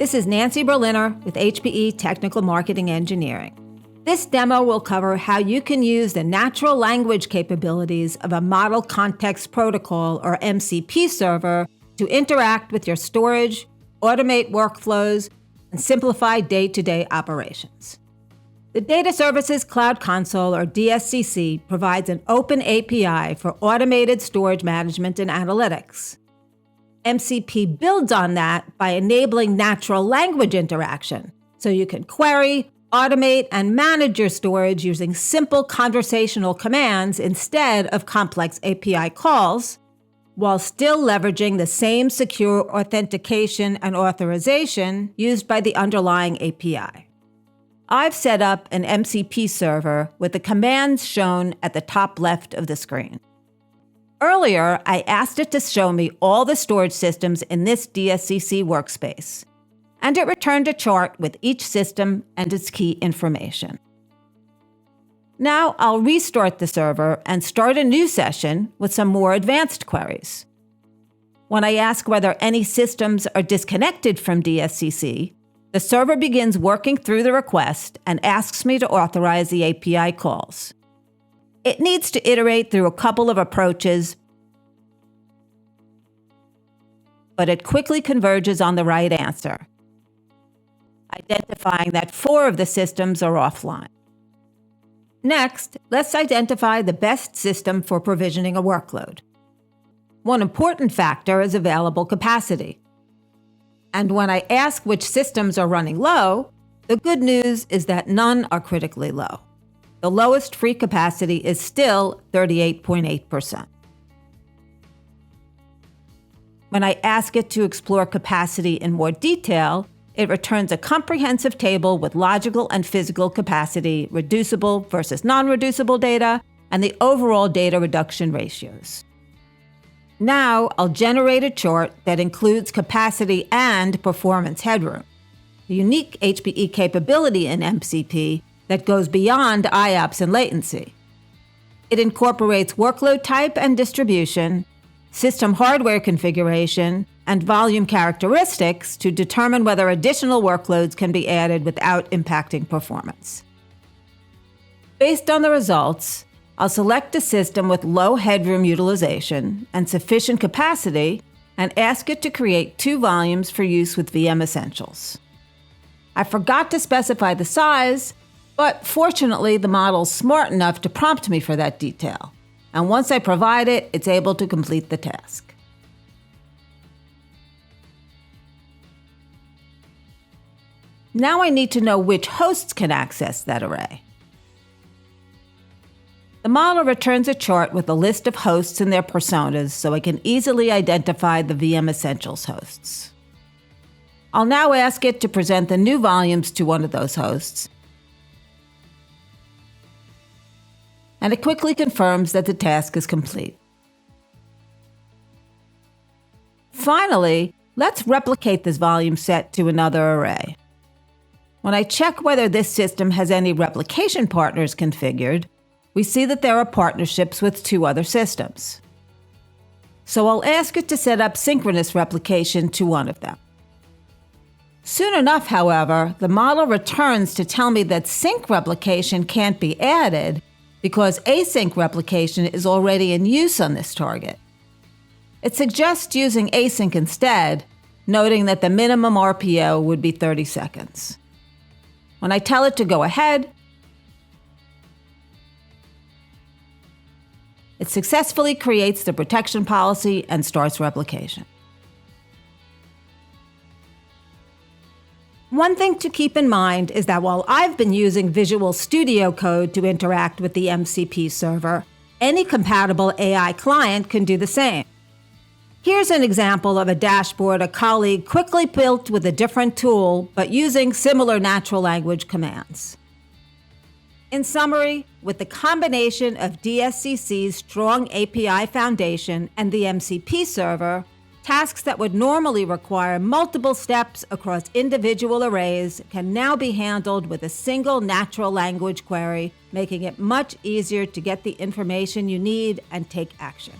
This is Nancy Berliner with HPE Technical Marketing Engineering. This demo will cover how you can use the natural language capabilities of a Model Context Protocol, or MCP server, to interact with your storage, automate workflows, and simplify day-to-day operations. The Data Services Cloud Console, or DSCC, provides an open API for automated storage management and analytics. MCP builds on that by enabling natural language interaction, so you can query, automate, and manage your storage using simple conversational commands instead of complex API calls, while still leveraging the same secure authentication and authorization used by the underlying API. I've set up an MCP server with the commands shown at the top left of the screen. Earlier, I asked it to show me all the storage systems in this DSCC workspace, and it returned a chart with each system and its key information. Now I'll restart the server and start a new session with some more advanced queries. When I ask whether any systems are disconnected from DSCC, the server begins working through the request and asks me to authorize the API calls. It needs to iterate through a couple of approaches, but it quickly converges on the right answer, identifying that 4 of the systems are offline. Next, let's identify the best system for provisioning a workload. One important factor is available capacity. And when I ask which systems are running low, the good news is that none are critically low. The lowest free capacity is still 38.8%. When I ask it to explore capacity in more detail, it returns a comprehensive table with logical and physical capacity, reducible versus non-reducible data, and the overall data reduction ratios. Now I'll generate a chart that includes capacity and performance headroom, a unique HPE capability in MCP that goes beyond IOPS and latency. It incorporates workload type and distribution, system hardware configuration, and volume characteristics to determine whether additional workloads can be added without impacting performance. Based on the results, I'll select a system with low headroom utilization and sufficient capacity and ask it to create 2 volumes for use with VM Essentials. I forgot to specify the size, but fortunately the model's smart enough to prompt me for that detail, and once I provide it, it's able to complete the task. Now I need to know which hosts can access that array. The model returns a chart with a list of hosts and their personas so I can easily identify the VM Essentials hosts. I'll now ask it to present the new volumes to one of those hosts, and it quickly confirms that the task is complete. Finally, let's replicate this volume set to another array. When I check whether this system has any replication partners configured, we see that there are partnerships with 2 other systems. So I'll ask it to set up synchronous replication to one of them. Soon enough, however, the model returns to tell me that sync replication can't be added because async replication is already in use on this target. It suggests using async instead, noting that the minimum RPO would be 30 seconds. When I tell it to go ahead, it successfully creates the protection policy and starts replication. One thing to keep in mind is that while I've been using Visual Studio Code to interact with the MCP server, any compatible AI client can do the same. Here's an example of a dashboard a colleague quickly built with a different tool, but using similar natural language commands. In summary, with the combination of DSCC's strong API foundation and the MCP server, tasks that would normally require multiple steps across individual arrays can now be handled with a single natural language query, making it much easier to get the information you need and take action.